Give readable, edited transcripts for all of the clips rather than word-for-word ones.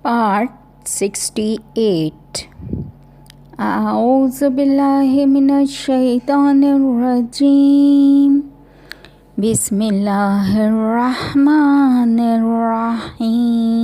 Part 68 أعوذ بالله من الشيطان الرجيم بسم الله الرحمن الرحيم।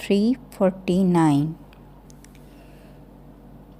349।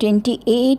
28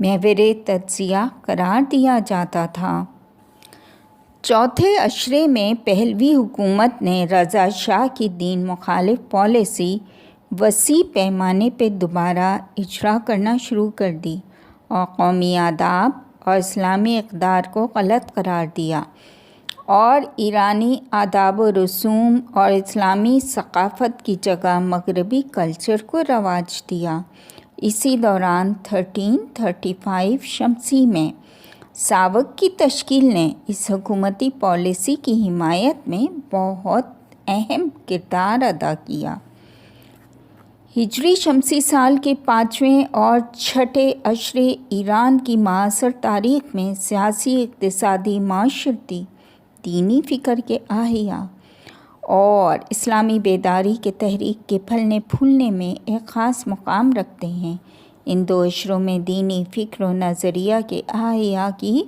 محور تجزیہ قرار دیا جاتا تھا۔ چوتھے عشرے میں پہلوی حکومت نے رضا شاہ کی دین مخالف پالیسی وسیع پیمانے پہ دوبارہ اجرا کرنا شروع کر دی اور قومی آداب اور اسلامی اقدار کو غلط قرار دیا اور ایرانی آداب و رسوم اور اسلامی ثقافت کی جگہ مغربی کلچر کو رواج دیا۔ اسی دوران 1335 شمسی میں ساوک کی تشکیل نے اس حکومتی پالیسی کی حمایت میں بہت اہم کردار ادا کیا۔ ہجری شمسی سال کے 5ویں اور 6 عشرے ایران کی معاصر تاریخ میں سیاسی، اقتصادی، معاشرتی، دینی فکر کے احیا اور اسلامی بیداری کے تحریک کے پھلنے پھولنے میں ایک خاص مقام رکھتے ہیں۔ ان 2 عشروں میں دینی فکر و نظریہ کے احیا کی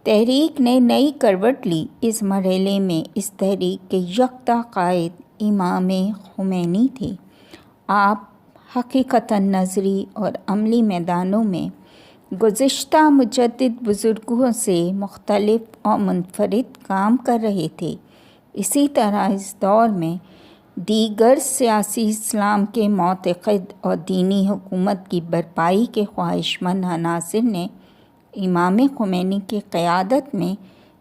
تحریک نے نئی کروٹ لی۔ اس مرحلے میں اس تحریک کے یکتا قائد امام خمینی تھے۔ آپ حقیقتاً نظری اور عملی میدانوں میں گزشتہ مجدد بزرگوں سے مختلف اور منفرد کام کر رہے تھے۔ اسی طرح اس دور میں دیگر سیاسی اسلام کے معتقد اور دینی حکومت کی برپائی کے خواہش مند عناصر نے امام خمینی کی قیادت میں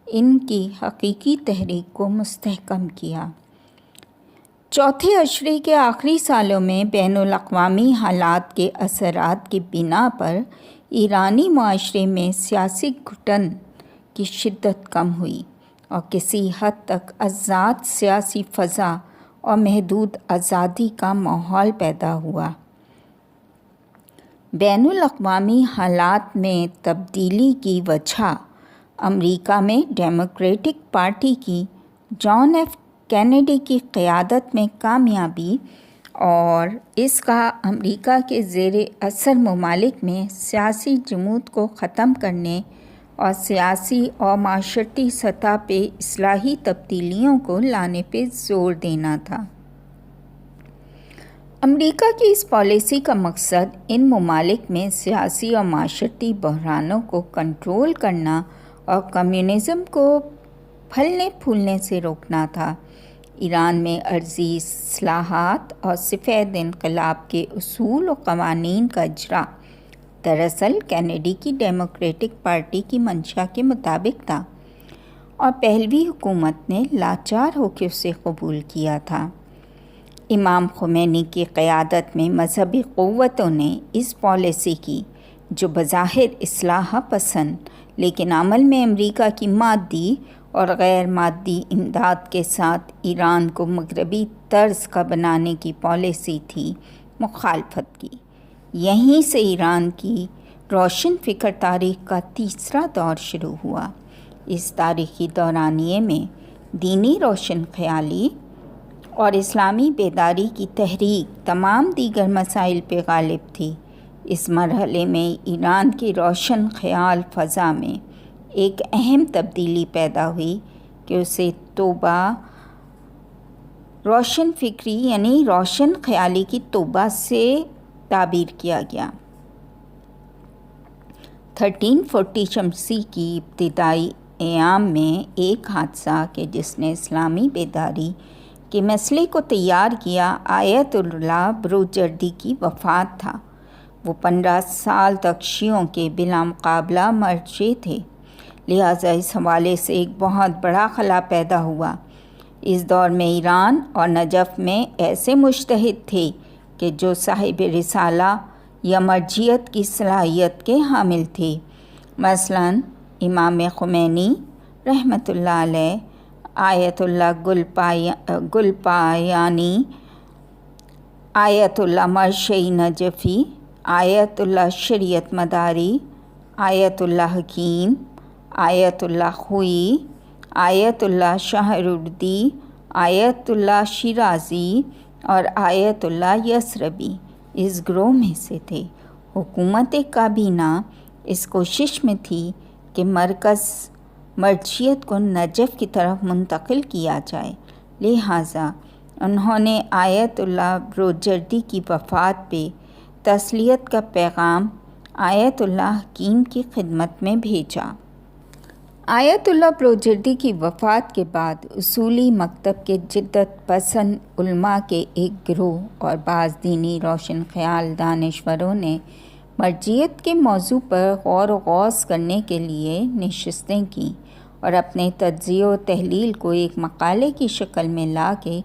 ان کی حقیقی تحریک کو مستحکم کیا۔ چوتھے عشرے کے آخری سالوں میں بین الاقوامی حالات کے اثرات کی بنا پر ایرانی معاشرے میں سیاسی گھٹن کی شدت کم ہوئی اور کسی حد تک آزاد سیاسی فضا اور محدود آزادی کا ماحول پیدا ہوا۔ بین الاقوامی حالات میں تبدیلی کی وجہ امریکہ میں ڈیموکریٹک پارٹی کی جان ایف کینیڈی کی قیادت میں کامیابی اور اس کا امریکہ کے زیر اثر ممالک میں سیاسی جمود کو ختم کرنے اور سیاسی اور معاشرتی سطح پہ اصلاحی تبدیلیوں کو لانے پہ زور دینا تھا۔ امریکہ کی اس پالیسی کا مقصد ان ممالک میں سیاسی اور معاشرتی بحرانوں کو کنٹرول کرنا اور کمیونزم کو پھلنے پھولنے سے روکنا تھا۔ ایران میں عرضی اصلاحات اور سفید انقلاب کے اصول و قوانین کا اجرا دراصل کینیڈی کی ڈیموکریٹک پارٹی کی منشا کے مطابق تھا اور پہلوی حکومت نے لاچار ہو کے اسے قبول کیا تھا۔ امام خمینی کی قیادت میں مذہبی قوتوں نے اس پالیسی کی، جو بظاہر اصلاح پسند لیکن عمل میں امریکہ کی مادی اور غیر مادی امداد کے ساتھ ایران کو مغربی طرز کا بنانے کی پالیسی تھی، مخالفت کی۔ یہیں سے ایران کی روشن فکر تاریخ کا تیسرا دور شروع ہوا۔ اس تاریخی دورانیے میں دینی روشن خیالی اور اسلامی بیداری کی تحریک تمام دیگر مسائل پہ غالب تھی۔ اس مرحلے میں ایران کی روشن خیال فضا میں ایک اہم تبدیلی پیدا ہوئی کہ اسے توبہ روشن فکری یعنی روشن خیالی کی توبہ سے تعبیر کیا گیا۔ 1340 شمسی کی ابتدائی ایام میں ایک حادثہ کہ جس نے اسلامی بیداری کے مسئلے کو تیار کیا، آیت اللہ بروجردی کی وفات تھا۔ وہ 15 سال تک شیعوں کے بلا مقابلہ مرجع تھے، لہٰذا اس حوالے سے ایک بہت بڑا خلا پیدا ہوا۔ اس دور میں ایران اور نجف میں ایسے مجتہد تھے کہ جو صاحب رسالہ یا مرجعیت کی صلاحیت کے حامل تھے، مثلاً امام خمینی رحمۃ اللہ علیہ، آیت اللہ گلپایانی، آیت اللہ مرشی نجفی، آیت اللہ شریعت مداری، آیت اللہ حکیم، آیت اللہ خوئی، آیت اللہ شہرردی، آیت اللہ شیرازی اور آیت اللہ یسربی اس گروہ میں سے تھے۔ حکومت کابینہ اس کوشش میں تھی کہ مرکز مرجعیت کو نجف کی طرف منتقل کیا جائے، لہٰذا انہوں نے آیت اللہ بروجردی کی وفات پہ تسلیت کا پیغام آیت اللہ حکیم کی خدمت میں بھیجا۔ آیت اللہ پروجردی کی وفات کے بعد اصولی مکتب کے جدت پسند علماء کے ایک گروہ اور بعض دینی روشن خیال دانشوروں نے مرجعیت کے موضوع پر غور و غوص کرنے کے لیے نشستیں کیں اور اپنے تجزیہ و تحلیل کو ایک مقالے کی شکل میں لا کے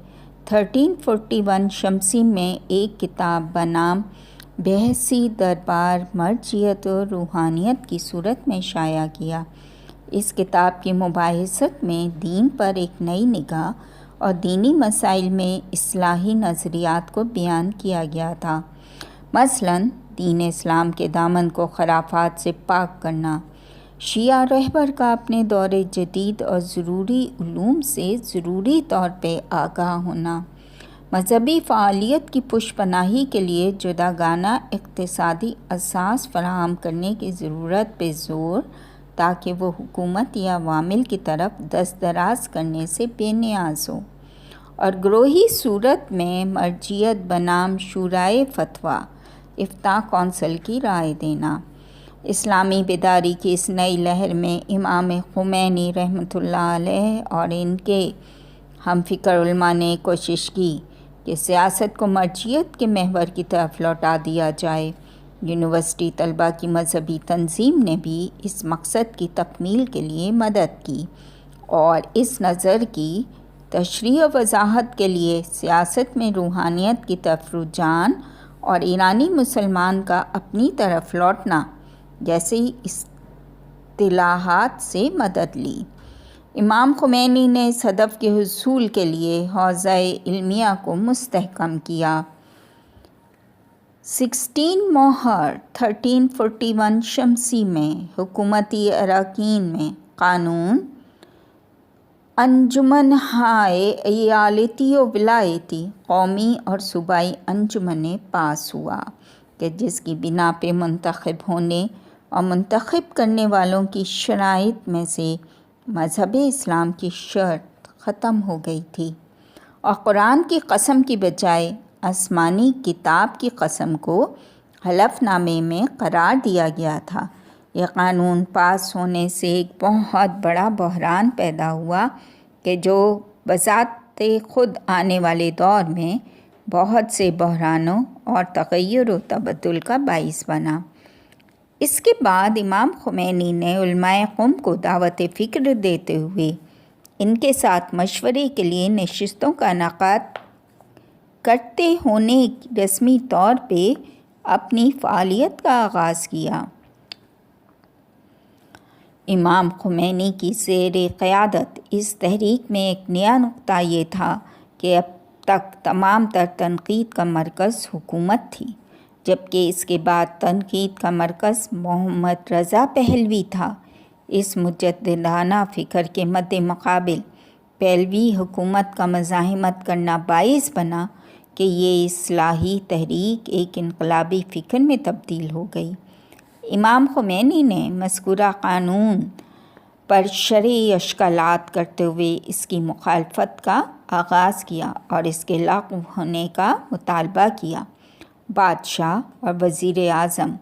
1341 شمسی میں ایک کتاب بنام بحثی دربار مرجعیت و روحانیت کی صورت میں شائع کیا۔ اس کتاب کی مباحثت میں دین پر ایک نئی نگاہ اور دینی مسائل میں اصلاحی نظریات کو بیان کیا گیا تھا۔ مثلاً دین اسلام کے دامن کو خرافات سے پاک کرنا، شیعہ رہبر کا اپنے دور جدید اور ضروری علوم سے ضروری طور پہ آگاہ ہونا، مذہبی فعالیت کی پشت پناہی کے لیے جداگانہ اقتصادی اساس فراہم کرنے کی ضرورت پہ زور تاکہ وہ حکومت یا عوامل کی طرف دست دراز کرنے سے بے نیاز ہو، اور گروہی صورت میں مرجعیت بنام شورائے فتویٰ افتاء کونسل کی رائے دینا۔ اسلامی بیداری کی اس نئی لہر میں امام خمینی رحمۃ اللہ علیہ اور ان کے ہم فکر علماء نے کوشش کی کہ سیاست کو مرجعیت کے محور کی طرف لوٹا دیا جائے۔ یونیورسٹی طلباء کی مذہبی تنظیم نے بھی اس مقصد کی تکمیل کے لیے مدد کی اور اس نظر کی تشریح و وضاحت کے لیے سیاست میں روحانیت کی طرف رجحان اور ایرانی مسلمان کا اپنی طرف لوٹنا جیسی اصطلاحات سے مدد لی۔ امام خمینی نے اس ہدف کے حصول کے لیے حوزہ علمیہ کو مستحکم کیا۔ 16 مہر 1341 شمسی میں حکومتی اراکین میں قانون انجمنہائے ایالتی و ولایتی، قومی اور صوبائی انجمنیں پاس ہوا کہ جس کی بنا پہ منتخب ہونے اور منتخب کرنے والوں کی شرائط میں سے مذہب اسلام کی شرط ختم ہو گئی تھی اور قرآن کی قسم کی بجائے آسمانی کتاب کی قسم کو حلف نامے میں قرار دیا گیا تھا۔ یہ قانون پاس ہونے سے ایک بہت بڑا بحران پیدا ہوا کہ جو بذات خود آنے والے دور میں بہت سے بحرانوں اور تغیر و تبدل کا باعث بنا۔ اس کے بعد امام خمینی نے علماء قوم کو دعوت فکر دیتے ہوئے ان کے ساتھ مشورے کے لیے نشستوں کا انعقاد کرتے ہونے رسمی طور پہ اپنی فعالیت کا آغاز کیا۔ امام خمینی کی زیر قیادت اس تحریک میں ایک نیا نقطہ یہ تھا کہ اب تک تمام تر تنقید کا مرکز حکومت تھی، جبکہ اس کے بعد تنقید کا مرکز محمد رضا پہلوی تھا۔ اس مجددانہ فکر کے مد مقابل پہلوی حکومت کا مزاحمت کرنا باعث بنا کہ یہ اصلاحی تحریک ایک انقلابی فکر میں تبدیل ہو گئی۔ امام خمینی نے مذکورہ قانون پر شرعی اشکالات کرتے ہوئے اس کی مخالفت کا آغاز کیا اور اس کے لاگو ہونے کا مطالبہ کیا۔ بادشاہ اور وزیر اعظم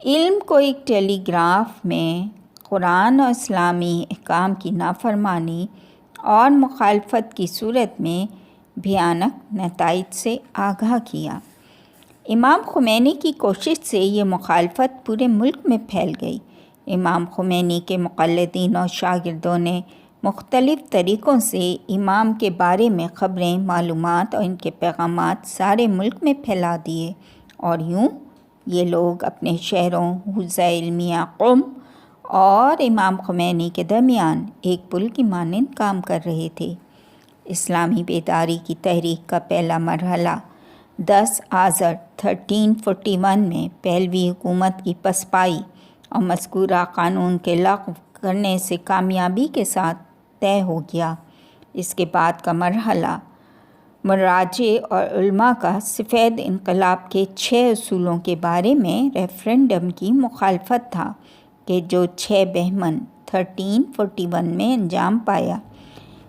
علم کو ایک ٹیلی گراف میں قرآن اور اسلامی احکام کی نافرمانی اور مخالفت کی صورت میں بھیانک نتائج سے آگاہ کیا۔ امام خمینی کی کوشش سے یہ مخالفت پورے ملک میں پھیل گئی۔ امام خمینی کے مقلدین اور شاگردوں نے مختلف طریقوں سے امام کے بارے میں خبریں، معلومات اور ان کے پیغامات سارے ملک میں پھیلا دیے، اور یوں یہ لوگ اپنے شہروں، حوزہ علمیہ قم اور امام خمینی کے درمیان ایک پل کی مانند کام کر رہے تھے۔ اسلامی بیداری کی تحریک کا پہلا مرحلہ 10 آذر 1341 میں پہلوی حکومت کی پسپائی اور مذکورہ قانون کے لغو کرنے سے کامیابی کے ساتھ طے ہو گیا۔ اس کے بعد کا مرحلہ مراجع اور علماء کا سفید انقلاب کے 6 اصولوں کے بارے میں ریفرنڈم کی مخالفت تھا کہ جو 6 بہمن 1341 میں انجام پایا۔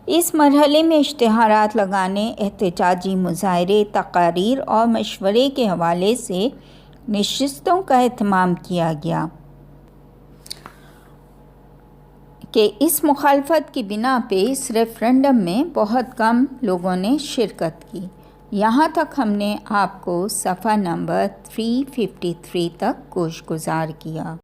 اس مرحلے میں اشتہارات لگانے، احتجاجی مظاہرے، تقاریر اور مشورے کے حوالے سے نشستوں کا اہتمام کیا گیا کہ اس مخالفت کی بنا پہ اس ریفرنڈم میں بہت کم لوگوں نے شرکت کی۔ یہاں تک ہم نے آپ کو صفحہ نمبر 353 تک گوش گزار کیا۔